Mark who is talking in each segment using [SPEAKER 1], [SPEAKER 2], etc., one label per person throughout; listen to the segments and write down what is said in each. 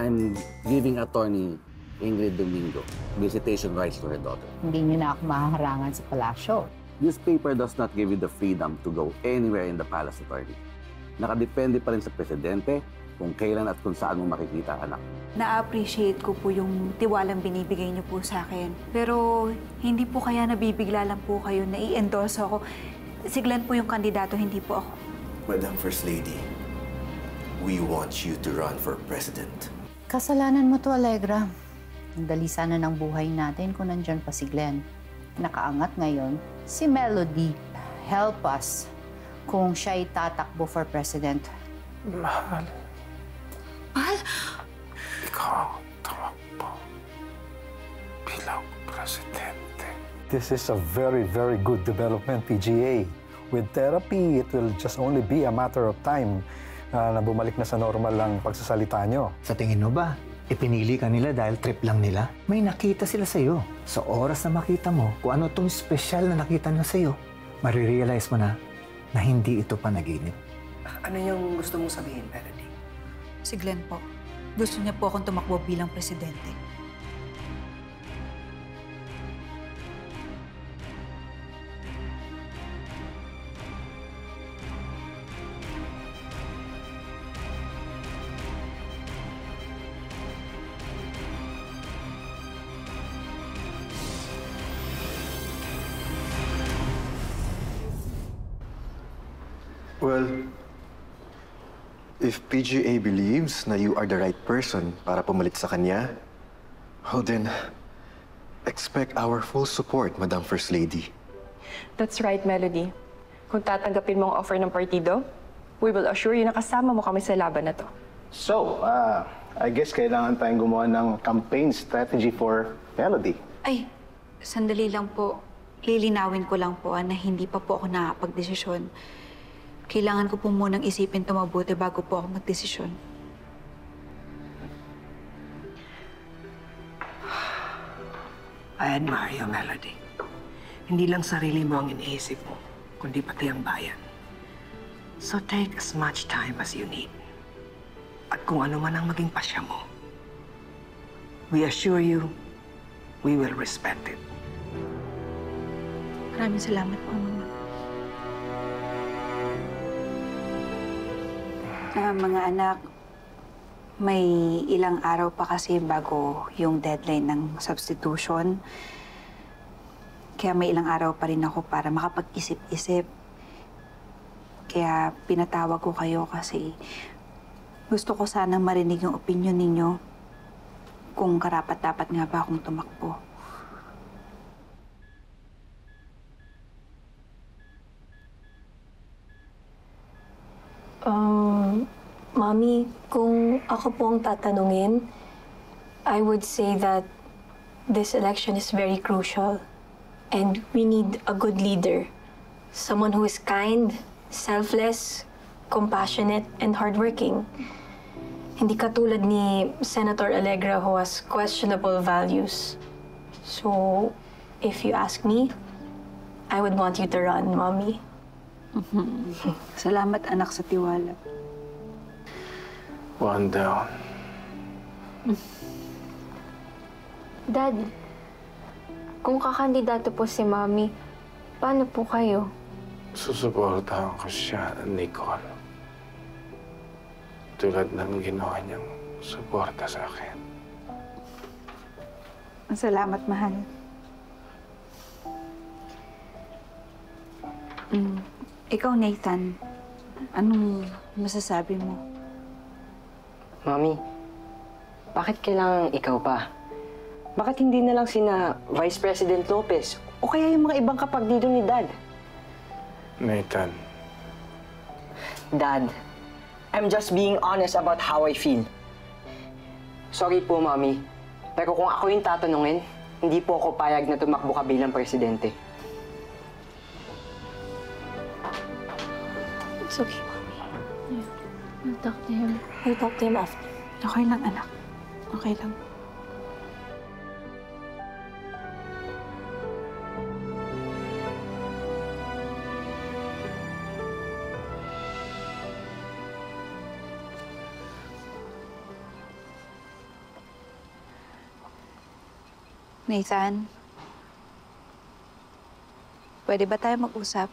[SPEAKER 1] I'm giving attorney Ingrid Domingo visitation rights to her daughter.
[SPEAKER 2] Hindi niyo na ako mahaharangan sa palasyo.
[SPEAKER 1] This paper does not give you the freedom to go anywhere in the palace, attorney. Nakadepende pa rin sa presidente kung kailan at kung saan mo makikita ang anak.
[SPEAKER 3] Na-appreciate ko po yung tiwalang binibigay niyo po sa akin. Pero hindi po kaya nabibigla lang po kayo na i-endorse ako. Si Glenn po yung kandidato, hindi po ako.
[SPEAKER 4] Madam First Lady, we want you to run for president.
[SPEAKER 2] Kasalanan mo to, Allegra. Ang dali sana ng buhay natin kung nandyan pa si Glenn. Nakaangat ngayon si Melody. Help us kung siya'y tatakbo for president.
[SPEAKER 5] Mahal.
[SPEAKER 3] Mahal?
[SPEAKER 5] Ikaw ang tumakbo bilang presidente. This is a very, very good development, PGA. With therapy, it will just only be a matter of time na bumalik na sa normal lang pagsasalita nyo.
[SPEAKER 6] Sa tingin mo ba, ipinili ka nila dahil trip lang nila? May nakita sila sa'yo. Sa oras na makita mo kung ano itong special na nakita nila sa'yo, marirealize mo na hindi ito panaginip.
[SPEAKER 7] Ano yung gusto mong sabihin, Melody?
[SPEAKER 3] Si Glenn po. Gusto niya po akong tumakbo bilang presidente.
[SPEAKER 4] Well, if PGA believes na you are the right person para pumalit sa kanya, oh then, expect our full support, Madam First Lady.
[SPEAKER 8] That's right, Melody. Kung tatanggapin mo ang offer ng partido, we will assure you na kasama mo kami sa laban na to.
[SPEAKER 9] So, I guess kailangan tayong gumawa ng campaign strategy for Melody.
[SPEAKER 3] Ay, sandali lang po. Lilinawin ko lang po na hindi pa po ako nakapagdesisyon. Kailangan ko po munang isipin ito mabuti bago po ako magdesisyon.
[SPEAKER 7] I admire you, Melody. Hindi lang sarili mo ang iniisip mo, kundi pati ang bayan. So take as much time as you need. At kung ano man ang maging pasya mo, we assure you, we will respect it.
[SPEAKER 3] Maraming salamat po, Mama. Mga anak, may ilang araw pa kasi bago yung deadline ng substitution. Kaya may ilang araw pa rin ako para makapag-isip-isip. Kaya pinatawag ko kayo kasi gusto ko sanang marinig yung opinion ninyo kung karapat-dapat nga ba akong tumakbo.
[SPEAKER 10] Mami, kung ako po ang tatanungin, I would say that this election is very crucial and we need a good leader. Someone who is kind, selfless, compassionate, and hardworking. Hindi katulad ni Senator Allegra who has questionable values. So, if you ask me, I would want you to run, Mommy.
[SPEAKER 3] Salamat, anak, sa tiwala.
[SPEAKER 5] One down.
[SPEAKER 10] Dad, kung kakandidato po si Mommy, paano po kayo?
[SPEAKER 5] Susuportahan ko siya, Nicole. Tulad ng ginawa niyang suporta sa akin.
[SPEAKER 3] Salamat, mahal. Ikaw, Nathan, anong masasabi mo?
[SPEAKER 7] Mami, bakit kailangan ikaw pa? Bakit hindi na lang sina Vice President Lopez o kaya yung mga ibang kapatid ni Dad?
[SPEAKER 5] Nathan.
[SPEAKER 7] Dad, I'm just being honest about how I feel. Sorry po, Mami. Pero kung ako yung tatanungin, hindi po ako payag na tumakbo ka bilang presidente.
[SPEAKER 10] It's okay, Mommy. I'll talk to him. I'll talk to him after.
[SPEAKER 3] Okay lang, anak. Okay lang. Nathan, pwede ba tayo mag-usap?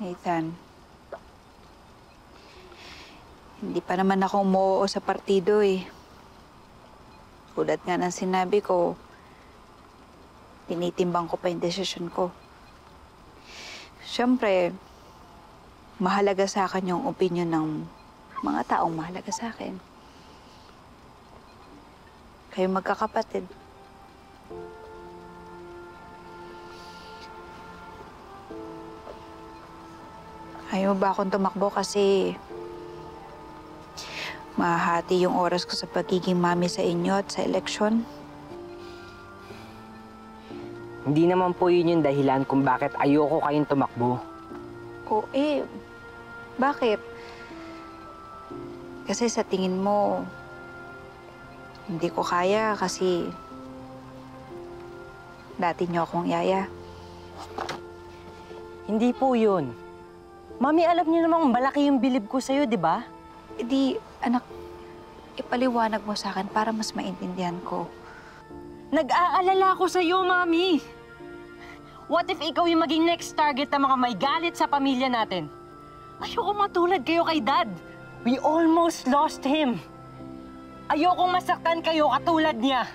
[SPEAKER 3] Nathan, hindi pa naman ako umuoo sa partido eh. Tulad nga ng sinabi ko, tinitimbang ko pa yung desisyon ko. Siyempre, mahalaga sa akin yung opinion ng mga taong mahalaga sa akin. Kayo magkakapatid. Ayaw ba akong tumakbo kasi mahahati yung oras ko sa pagiging mami sa inyo at sa eleksyon?
[SPEAKER 11] Hindi naman po yun yung dahilan kung bakit ayoko kayong tumakbo.
[SPEAKER 3] O bakit? Kasi sa tingin mo, hindi ko kaya kasi dati niyo akong yaya.
[SPEAKER 11] Hindi po yun. Mami, alam niyo namang malaki yung bilib ko sa'yo, di ba?
[SPEAKER 3] Di, anak, ipaliwanag mo sa akin para mas maintindihan ko.
[SPEAKER 11] Nag-aalala ko sa'yo, Mami. What if ikaw yung maging next target ng mga may galit sa pamilya natin? Ayoko matulad kayo kay Dad. We almost lost him. Ayokong masaktan kayo katulad niya.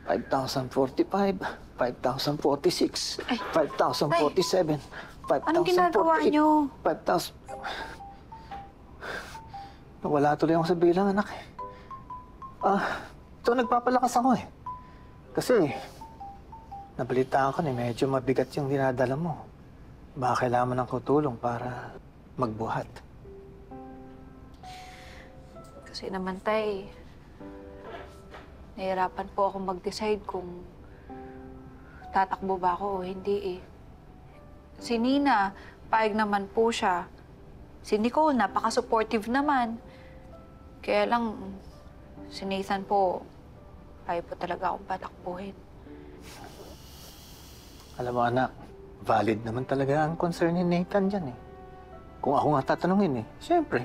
[SPEAKER 6] $5,045, $5,046, $5,047, $5,048.
[SPEAKER 3] Anong ginagawa niyo?
[SPEAKER 6] 5,000. Nawala tuloy ako sa bilang, anak. Ito nagpapalakas ako eh. Kasi, nabalitaan ko na medyo mabigat yung dinadala mo. Baka kailangan mo ng tutulong para magbuhat.
[SPEAKER 3] Kasi naman, Tay, nahihirapan po ako mag-decide kung tatakbo ba ako o hindi eh. Si Nina, paig naman po siya. Si Nicole, napaka-supportive naman. Kaya lang, si Nathan po, ayaw po talaga akong patakbuhin.
[SPEAKER 6] Alam mo, anak, valid naman talaga ang concern ni Nathan dyan eh. Kung ako nga tatanungin eh, siyempre,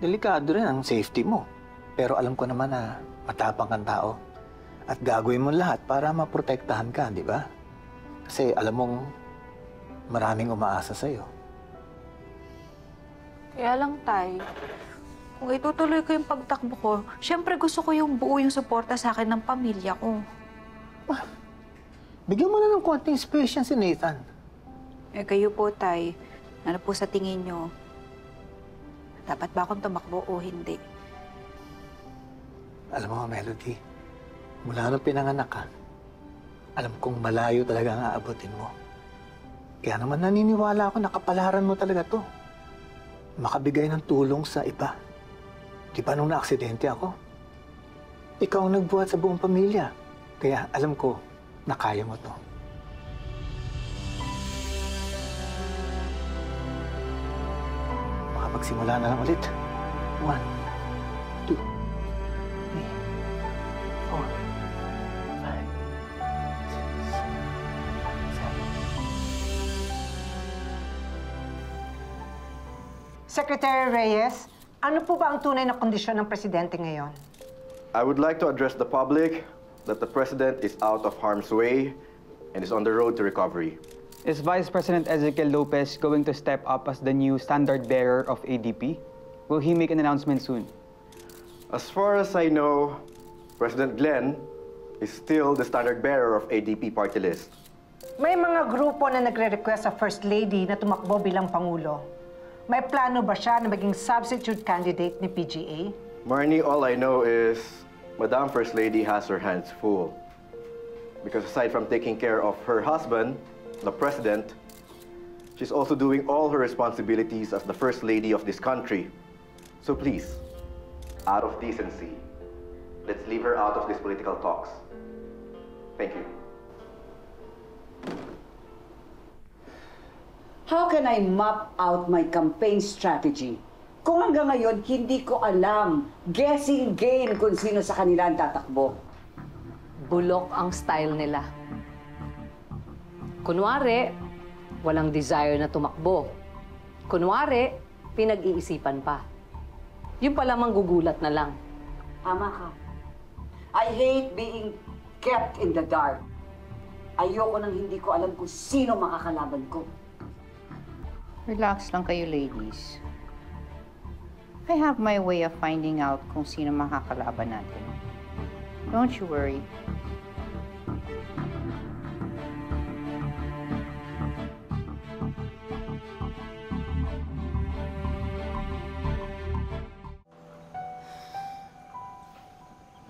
[SPEAKER 6] delikado rin ang safety mo. Pero alam ko naman na matapang kang tao. At gagawin mo lahat para maprotektahan ka, di ba? Kasi alam mong maraming umaasa sa'yo.
[SPEAKER 3] Kaya lang, Tay, kung itutuloy ko yung pagtakbo ko, siyempre gusto ko yung buo yung suporta sa akin ng pamilya ko.
[SPEAKER 6] Bigyan mo na ng konting space yan si Nathan.
[SPEAKER 3] Kayo po, Tay, ano po sa tingin nyo? Dapat ba akong tumakbo o hindi?
[SPEAKER 6] Alam mo, Melody, mula nung pinanganak ka, alam kong malayo talaga ang aabutin mo. Kaya naman naniniwala ako na kapalaran mo talaga to. Makabigay ng tulong sa iba. Di ba nung na-aksidente ako? Ikaw ang nagbuhat sa buong pamilya. Kaya alam ko na kaya mo to. Makapagsimula na lang ulit. 1, 2, 4, 5, 6, 7.
[SPEAKER 7] Secretary Reyes, ano po ba ang tunay na kondisyon ng presidente ngayon?
[SPEAKER 4] I would like to address the public that the president is out of harm's way and is on the road to recovery.
[SPEAKER 12] Is Vice President Ezequiel Lopez going to step up as the new standard bearer of ADP? Will he make an announcement soon?
[SPEAKER 4] As far as I know, President Glenn is still the standard bearer of ADP party list.
[SPEAKER 7] May mga grupo na nagre-request sa First Lady na tumakbo bilang Pangulo. May plano ba siya na maging substitute candidate ni PGA?
[SPEAKER 4] Marnie, all I know is Madam First Lady has her hands full. Because aside from taking care of her husband, the president, She's also doing all her responsibilities as the First Lady of this country. So please, out of decency, let's leave her out of these political talks. Thank you.
[SPEAKER 13] How can I map out my campaign strategy kung hanggang ngayon hindi ko alam, guessing game kung sino sa kanila ang tatakbo?
[SPEAKER 14] Bulok ang style nila. Kunwari, walang desire na tumakbo. Kunwari, pinag-iisipan pa. Yung pala manggugulat na lang.
[SPEAKER 13] Tama ka. I hate being kept in the dark. Ayoko nang hindi ko alam kung sino makakalaban ko.
[SPEAKER 2] Relax lang kayo, ladies. I have my way of finding out kung sino makakalaban natin. Don't you worry.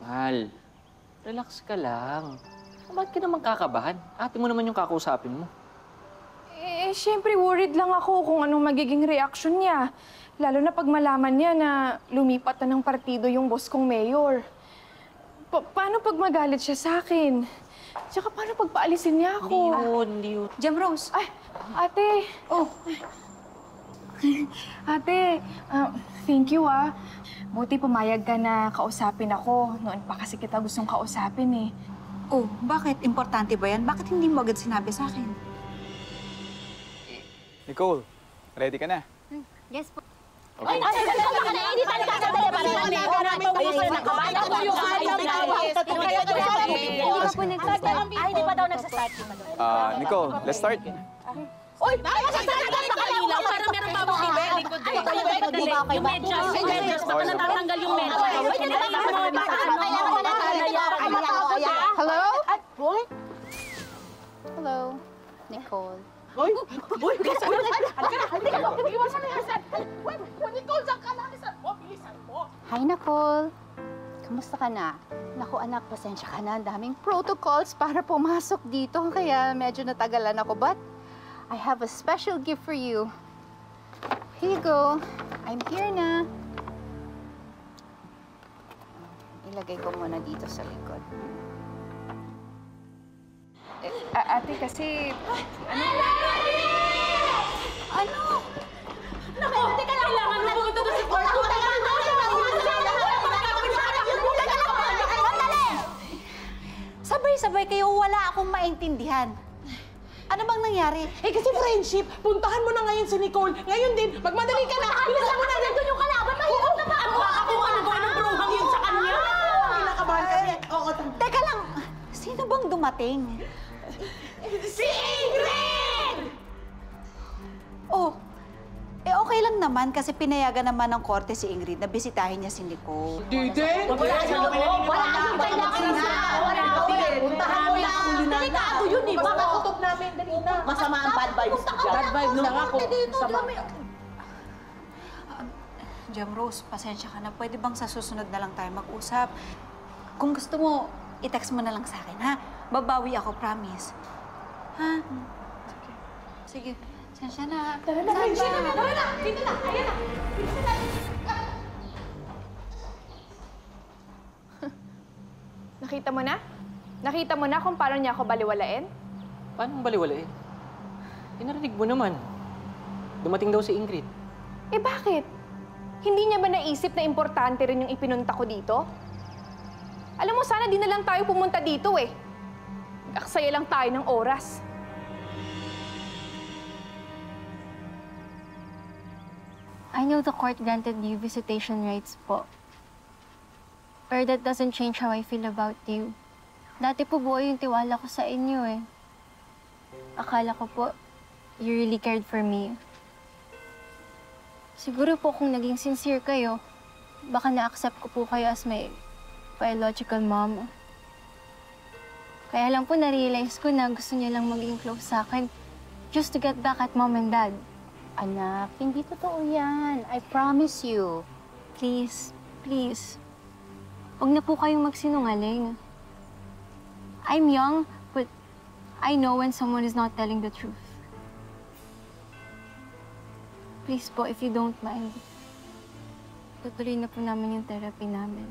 [SPEAKER 15] Mahal, relax ka lang. Bakit ka naman kakabahan? Ate mo naman yung kakausapin mo.
[SPEAKER 8] Eh, syempre worried lang ako kung anong magiging reaksyon niya. Lalo na pag malaman niya na lumipat na ng partido yung boss kong mayor. Paano pag magalit siya sa akin? Tsaka paano pag paalisin niya ako?
[SPEAKER 15] Hindi yun.
[SPEAKER 3] Jam Rose.
[SPEAKER 8] Ay, ate.
[SPEAKER 3] Oh.
[SPEAKER 8] Ate, thank you Buti pumayag ka na kausapin ako. Noon pa kasi kita gustong kausapin eh.
[SPEAKER 3] Oh, bakit? Importante ba yan? Bakit hindi mo agad sinabi sa akin?
[SPEAKER 12] Nicole, ready ka na?
[SPEAKER 3] Yes po.
[SPEAKER 11] Ay, hindi tayo kasadali para namin. Hindi pa daw nagsastart.
[SPEAKER 12] Nicole, let's start.
[SPEAKER 11] Uy! Magsastart ka sa kanila para meron pa mo likod eh. Yung medyas. Baka natatanggal yung medyas.
[SPEAKER 2] Hello? Hello, Nicole.
[SPEAKER 11] Uy! Bilisan mo! Iwasan mo yung Hasan! Nicole, saan ka na? Bilisan mo!
[SPEAKER 2] Hi, Nicole. Kamusta ka na? Naku, anak, pasensya ka na. Ang daming protocols para pumasok dito. Kaya medyo natagalan ako. But I have a special gift for you. Here you go. I'm here na. Ilagay ko muna dito sa likod.
[SPEAKER 8] Ate, kasi...
[SPEAKER 11] Ano? Naku, teka lang. Kailangan na pumunta doon si Porto.
[SPEAKER 3] Sabay-sabay kayo, wala akong maintindihan. Ano bang nangyari?
[SPEAKER 7] Eh kasi friendship, puntahan mo na ngayon si Nicole. Ngayon din, magmadali ka na. Bilisan mo na.
[SPEAKER 11] Nandun yung kalaban. Mahirap na ba? Ako ano ba ng bruhang yun sa kanya?
[SPEAKER 7] Kinakabahan kami. Oo,
[SPEAKER 3] Teka lang, sino bang dumating?
[SPEAKER 11] Si Ingrid!
[SPEAKER 3] Oh, okay lang naman kasi pinayagan naman ng korte si Ingrid na bisitahin niya si Nicole.
[SPEAKER 7] Dide?
[SPEAKER 11] Wala akong kailangan sa
[SPEAKER 7] Puntahan mo lang.
[SPEAKER 11] Delikado yun eh. Baka kutob namin. Dali na.
[SPEAKER 7] Masama ang bad vibes ko dyan. Bad vibes lang ako.
[SPEAKER 3] Jam Rose, pasensya ka na. Pwede bang sa susunod na lang tayo mag-usap? Kung gusto mo, i-text mo na lang sa akin, ha? Babawi ako, promise. Ha? Sige. Pasensya na.
[SPEAKER 11] Tara na, friendship. Tara na. Dito na. Ayan na. Dito na.
[SPEAKER 8] Nakita mo na? Nakita mo na kung paano niya ako baliwalain?
[SPEAKER 15] Paano baliwalain? Narinig mo naman. Dumating daw si Ingrid.
[SPEAKER 8] Eh bakit? Hindi niya ba naisip na importante rin yung ipinunta ko dito? Alam mo, sana di na lang tayo pumunta dito eh. Aksaya lang tayo ng oras.
[SPEAKER 10] I know the court granted you visitation rights po. But that doesn't change how I feel about you. Dati po buo yung tiwala ko sa inyo eh. Akala ko po, you really cared for me. Siguro po kung naging sincere kayo, baka na-accept ko po kayo as my biological mom. Kaya lang po na-realize ko na gusto niya lang maging close sa akin just to get back at mom and dad.
[SPEAKER 2] Anak, hindi totoo yan. I promise you.
[SPEAKER 10] Please, please. Huwag na po kayong magsinungaling. I'm young, but I know when someone is not telling the truth.
[SPEAKER 16] Please po, if you don't mind, tutuloy na po namin yung therapy namin.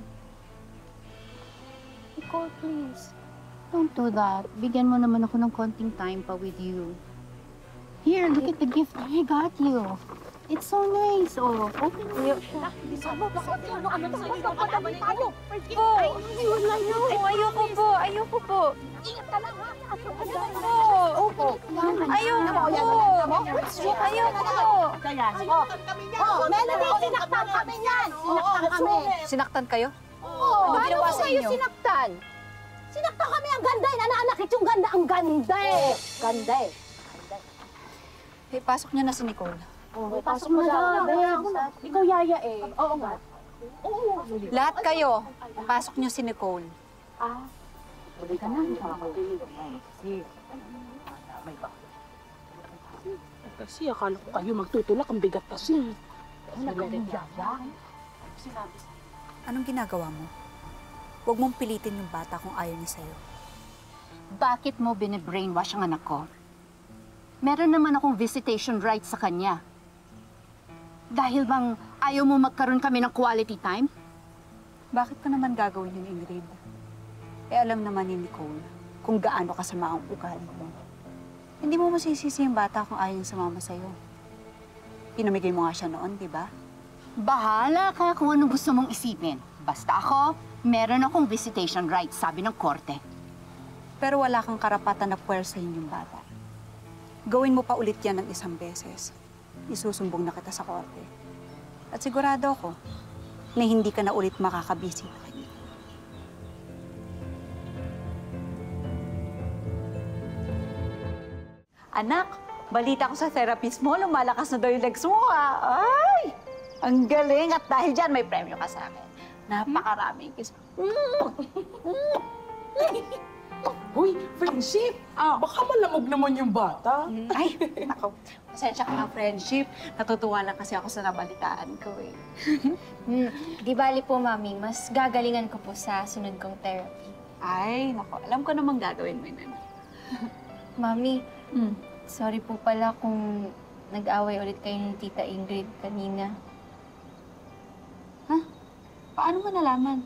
[SPEAKER 16] Nicole, please.
[SPEAKER 2] Don't do that. Bigyan mo naman ako ng konting time pa with you. Here, look at the gift I got you. It's so nice. Oh, open it.
[SPEAKER 16] Ayoko po. Ayoko po.
[SPEAKER 17] Ingat ka lang, ha?
[SPEAKER 16] Opo. Ayoko po. Ayoko po.
[SPEAKER 17] Melody, sinaktan kami yan. Sinaktan kami.
[SPEAKER 2] Sinaktan kayo?
[SPEAKER 17] Oo.
[SPEAKER 2] Ano ginawa
[SPEAKER 17] Paano
[SPEAKER 2] sa
[SPEAKER 17] kayo
[SPEAKER 2] inyo?
[SPEAKER 17] sinaktan? Sinaktan kami ang ganda. Nananakit yung ganda. Ang ganda eh. Ganda eh.
[SPEAKER 2] Hey, pasok niyo na si Nicole.
[SPEAKER 17] Pasok mo na. Ikaw yaya eh. Oo nga.
[SPEAKER 2] Lahat kayo, pasok niyo si Nicole.
[SPEAKER 17] Buli ka na. Kasi akala ko kayo magtutulak. Ang bigat kasi.
[SPEAKER 2] Anong ginagawa mo? Huwag mong pilitin yung bata kung ayaw niya sa'yo.
[SPEAKER 18] Bakit mo bine-brainwash ang anak ko? Meron naman akong visitation rights sa kanya. Dahil bang ayaw mo magkaroon kami ng quality time?
[SPEAKER 2] Bakit ko naman gagawin yun, Ingrid? Eh, alam naman ni Nicole kung gaano kasama ang ugali mo. Hindi mo masisisi yung bata kung ayaw niya sumama sa'yo. Pinamigay mo nga siya noon, di ba?
[SPEAKER 18] Bahala ka kung anong gusto mong isipin. Basta ako, meron akong visitation rights, sabi ng korte.
[SPEAKER 2] Pero wala kang karapatan na puwersahin yung bata. Gawin mo pa ulit yan ng isang beses. Isusumbong na kita sa korte. At sigurado ako na hindi ka na ulit makakabisi na kanya.
[SPEAKER 3] Anak, balita ko sa therapist mo, lumalakas na daw yung legs mo, ah. Ay! Ang galing! At dahil dyan, may premyo ka sa akin. Napakaraming kiss.
[SPEAKER 17] Uy, friendship! Baka malamog naman yung bata.
[SPEAKER 3] Ay, nako. Pasensya ka ng friendship. Natutuwa lang kasi ako sa nabalitaan ko eh.
[SPEAKER 16] Di bali po, Mami. Mas gagalingan ko po sa sunod kong therapy.
[SPEAKER 3] Ay, nako. Alam ko namang gagawin mo yun.
[SPEAKER 16] Mami, sorry po pala kung nag-away ulit kayo ni Tita Ingrid kanina.
[SPEAKER 3] Ha? Paano mo nalaman?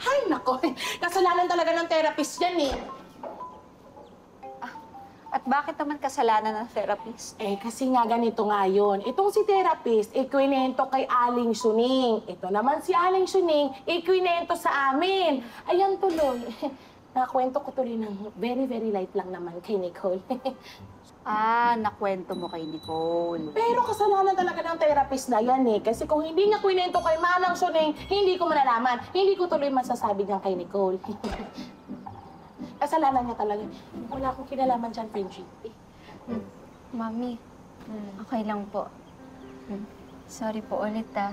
[SPEAKER 17] Ay, nako. Kasalanan talaga ng therapist yan eh.
[SPEAKER 3] At bakit naman kasalanan ng therapist?
[SPEAKER 17] Eh, kasi nga ganito nga yun. Itong si therapist, ikwinento kay Aling Suning. Ito naman si Aling Suning, ikwinento sa amin. Ayan tuloy. Nakakwento ko tuloy ng very, very light lang naman kay Nicole.
[SPEAKER 3] Nakwento mo kay Nicole.
[SPEAKER 17] Pero kasalanan talaga ng therapist na yan eh. Kasi kung hindi niya kwento kay Manang Suning, hindi ko malalaman. Hindi ko tuloy masasabi niyan kay Nicole. Kasalanan niya talaga. Wala akong kinalaman dyan, friendship.
[SPEAKER 16] Mami, okay lang po. Sorry po ulit, ah.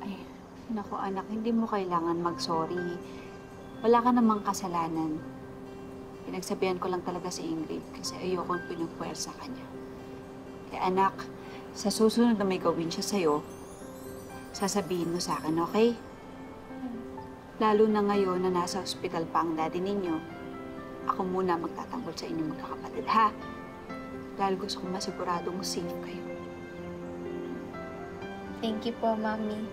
[SPEAKER 3] Ay, naku anak, hindi mo kailangan mag-sorry. Wala ka namang kasalanan. Pinagsabihan ko lang talaga si Ingrid kasi ayokong pinagpuwersa kanya. Kaya anak, sa susunod na may gawin siya sa'yo, sasabihin mo sa akin, okay? Lalo na ngayon na nasa ospital pa ang daddy ninyo, ako muna magtatanggol sa inyong magkakapatid, ha? Dahil gusto kong masiguradong safe kayo.
[SPEAKER 16] Thank you po, Mami.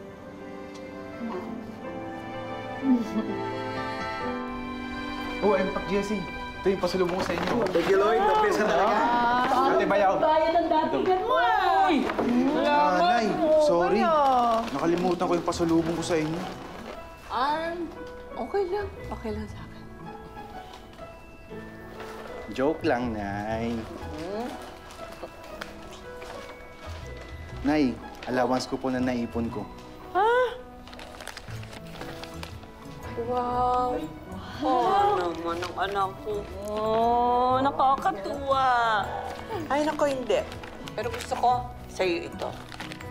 [SPEAKER 19] Oh, I'm Pak Jessie. Ito yung pasalubong ko sa inyo.
[SPEAKER 9] Thank you, Lloyd. The best ka talaga.
[SPEAKER 19] Ate Bayaw.
[SPEAKER 17] Bayan ng datingan mo, ay!
[SPEAKER 19] Nay, sorry. Nakalimutan ko yung pasalubong ko sa inyo.
[SPEAKER 3] Okay lang. Okay lang sa akin.
[SPEAKER 19] Joke lang, Nay. Nay, allowance ko po na naipon ko.
[SPEAKER 20] Wow! Naman ang anak ko. Nakakatuwa. Ay, nako, hindi. Pero gusto ko, sa'yo ito.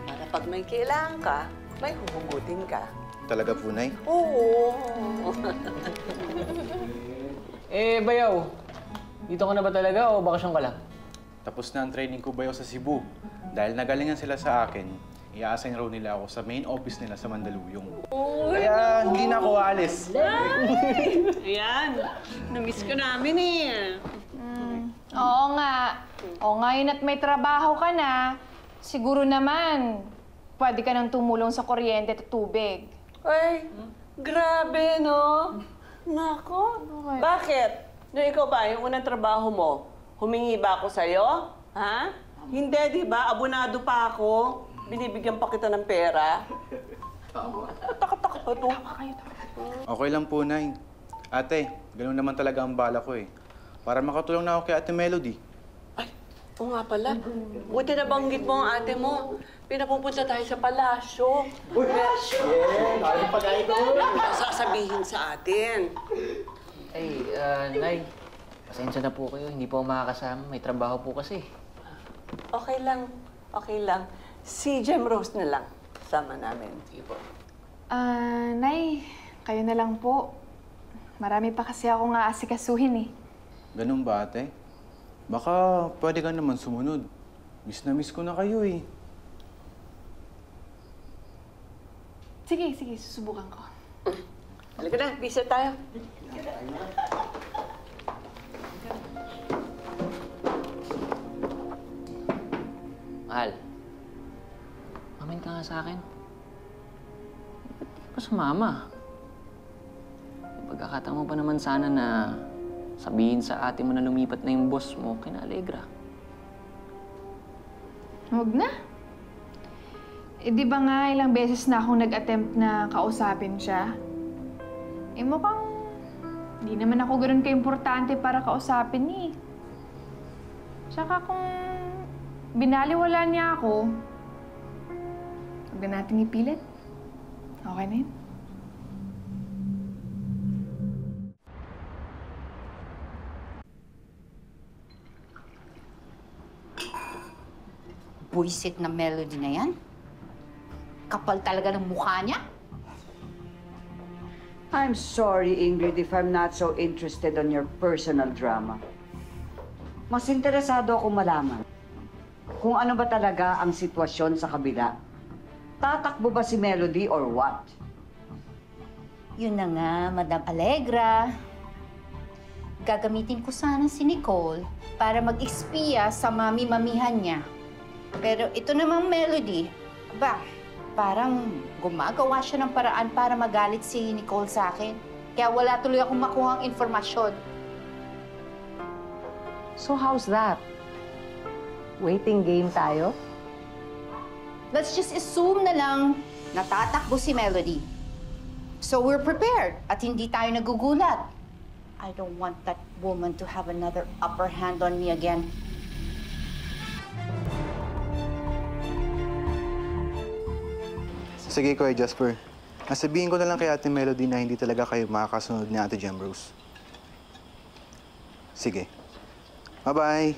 [SPEAKER 20] Para pag may kailangan ka, may huhugutin ka.
[SPEAKER 19] Talaga po, Nay?
[SPEAKER 20] Oo.
[SPEAKER 15] Bayaw, dito ka na ba talaga o bakasyon ka lang?
[SPEAKER 19] Tapos na ang training ko, Bayaw, sa Cebu. Dahil nagalingan sila sa akin, i-assign raw nila ako sa main office nila sa Mandaluyong. Kaya hindi na ako aalis.
[SPEAKER 20] Ayan. Namiss ko namin eh.
[SPEAKER 8] Oo nga. O ngayon at may trabaho ka na, siguro naman, pwede ka nang tumulong sa kuryente at tubig.
[SPEAKER 20] Ay, grabe, no? Nako, bakit? Nung ikaw ba, yung unang trabaho mo, humingi ba ako sa'yo? Ha? Hindi, di ba? Abonado pa ako. Binibigyan pa kita ng pera. Taka-taka pa to.
[SPEAKER 19] Okay lang po, Nay. Ate, ganun naman talaga ang bala ko eh. Para makatulong na ako kay Ate Melody.
[SPEAKER 20] Oo nga pala. Buti nabanggit mo ang ate mo. Pinapupunta tayo sa palasyo. Palasyo!
[SPEAKER 9] Parang pag-aay doon.
[SPEAKER 20] Sasabihin sa atin.
[SPEAKER 15] Ay, Nay, pasensya na po kayo. Hindi po ako makakasama. May trabaho po kasi.
[SPEAKER 20] Okay lang. Okay lang. Si Gem Rose na lang. Kasama namin.
[SPEAKER 15] Sige po.
[SPEAKER 8] Nay, kayo na lang po. Marami pa kasi akong aasikasuhin eh.
[SPEAKER 19] Ganun ba, ate? Baka pwede ka naman sumunod. Miss na miss ko na kayo eh.
[SPEAKER 8] Sige, susubukan ko.
[SPEAKER 20] Halika na, bisa tayo.
[SPEAKER 15] Mahal, mamin ka nga sa akin. Ba't di ka pa sumama? May pagkakataon mo pa naman sana na sabihin sa ate mo na lumipat na yung boss mo kina Allegra.
[SPEAKER 8] Huwag na. Eh, di ba nga ilang beses na akong nag-attempt na kausapin siya? Eh, mukhang hindi naman ako ganoon ka-importante para kausapin niya eh. Tsaka kung binaliwala niya ako, huwag na natin ipilit. Okay na yun.
[SPEAKER 2] Buisit na Melody na yan. Kapal talaga ng mukha niya.
[SPEAKER 13] I'm sorry, Ingrid, if I'm not so interested on your personal drama. Mas interesado ako malaman kung ano ba talaga ang sitwasyon sa kabila. Tatakbo ba si Melody or what?
[SPEAKER 2] Yun na nga, Madam Allegra. Gagamitin ko sana si Nicole para mag-espiya sa mami-mamihan niya. Pero ito namang Melody, parang gumagawa siya ng paraan para magalit si Nicole sa akin. Kaya wala tuloy akong makuhang informasyon.
[SPEAKER 14] So how's that? Waiting game tayo?
[SPEAKER 2] Let's just assume na lang natatakbo si Melody. So we're prepared at hindi tayo nagugulat. I don't want that woman to have another upper hand on me again.
[SPEAKER 19] Sige, Kuya Jasper. Sabihin ko na lang kay Ate Melody na hindi talaga kayo makakasunod ni Ate Gem Rose. Sige. Bye-bye!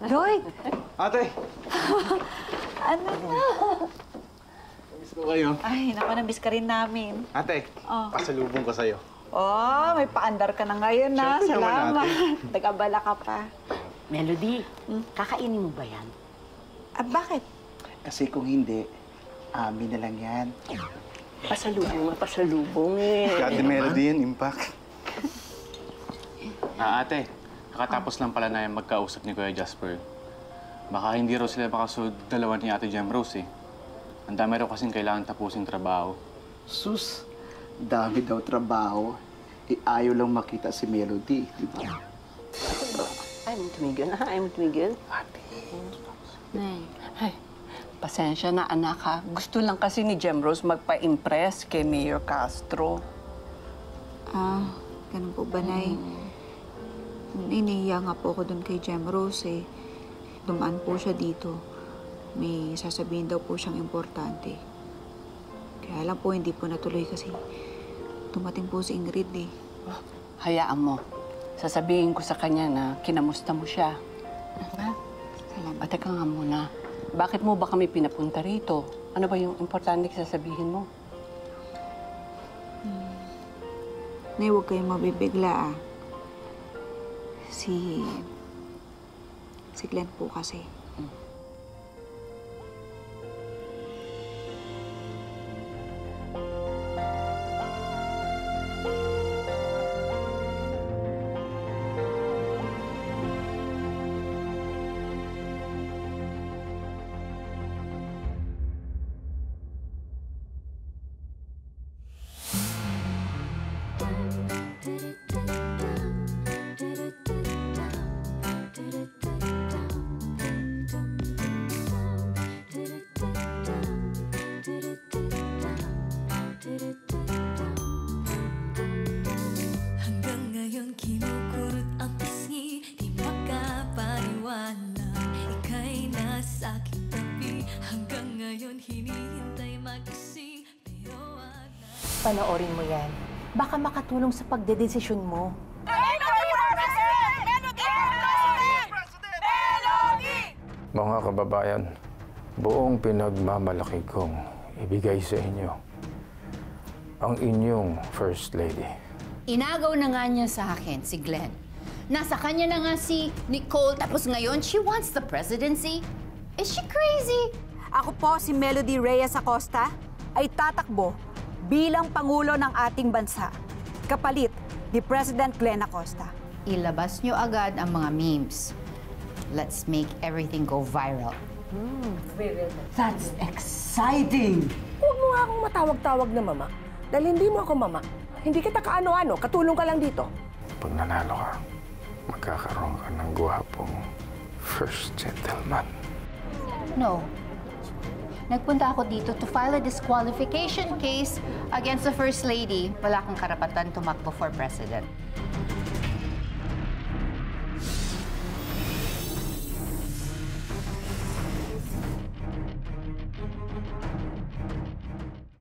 [SPEAKER 20] Roy!
[SPEAKER 19] Ate!
[SPEAKER 3] Ano na?
[SPEAKER 19] Miss ko kayo.
[SPEAKER 3] Ay, naku, na-miss ka rin namin.
[SPEAKER 19] Ate, pasalubong ko sa'yo.
[SPEAKER 3] Oh, may paandar ka na ngayon na.
[SPEAKER 19] Siyempre naman,
[SPEAKER 3] Salamat.
[SPEAKER 19] ate.
[SPEAKER 3] Nagabala ka pa.
[SPEAKER 21] Melody, kakainin mo ba yan?
[SPEAKER 3] Bakit?
[SPEAKER 22] Kasi kung hindi, amin na lang yan.
[SPEAKER 20] Pasalubong eh.
[SPEAKER 19] Kay Ate Melody yan, impact. Ate, kakatapos lang pala na yung magkausap ni Kuya Jasper. Baka hindi raw sila makasunod dalawa ni Ate Gem Rose eh. Ang dami raw kasing kailangan tapusing trabaho.
[SPEAKER 22] Sus, dami daw trabaho. Ayaw lang makita si Melody, di ba?
[SPEAKER 20] Ay, mo tumigil.
[SPEAKER 19] Ate.
[SPEAKER 20] Ay, pasensya na, anak, ha. Gusto lang kasi ni Gem Rose magpa-impress kay Mayor Castro.
[SPEAKER 3] Ganun po ba, Nay? Iniiya nga po ako doon kay Gem Rose eh. Dumaan po siya dito. May sasabihin daw po siyang importante. Kaya lang po, hindi po natuloy kasi dumating po si Ingrid eh.
[SPEAKER 20] Hayaan mo. Sasabihin ko sa kanya na kinamusta mo siya.
[SPEAKER 3] Salamat.
[SPEAKER 20] Teka nga muna. Bakit mo ba kami pinapunta rito? Ano ba yung importante sasabihin mo?
[SPEAKER 3] Nay, huwag kayong mabibigla ah. Si Glenn po kasi.
[SPEAKER 1] Panoorin mo yan. Baka makatulong sa pagdedesisyon mo.
[SPEAKER 5] Mga kababayan, buong pinagmamalaki kong ibigay sa inyo ang inyong First Lady.
[SPEAKER 2] Inagaw na nga niya sa akin si Glenn. Nasa kanya na nga si Nicole, tapos ngayon she wants the presidency? Is she crazy?
[SPEAKER 23] Ako po si Melody Reyes Acosta ay tatakbo bilang Pangulo ng ating bansa. Kapalit ni President Glenn Acosta.
[SPEAKER 2] Ilabas niyo agad ang mga memes. Let's make everything go viral.
[SPEAKER 13] That's exciting!
[SPEAKER 17] Huwag mo nga akong matawag-tawag na mama. Dahil hindi mo ako mama. Hindi kita kaano-ano, katulong ka lang dito.
[SPEAKER 5] Pag nanalo ka, magkakaroon ka ng gwapong first gentleman.
[SPEAKER 2] No. Nagpunta ako dito to file a disqualification case against the First Lady. Wala kang karapatan tumakbo for president.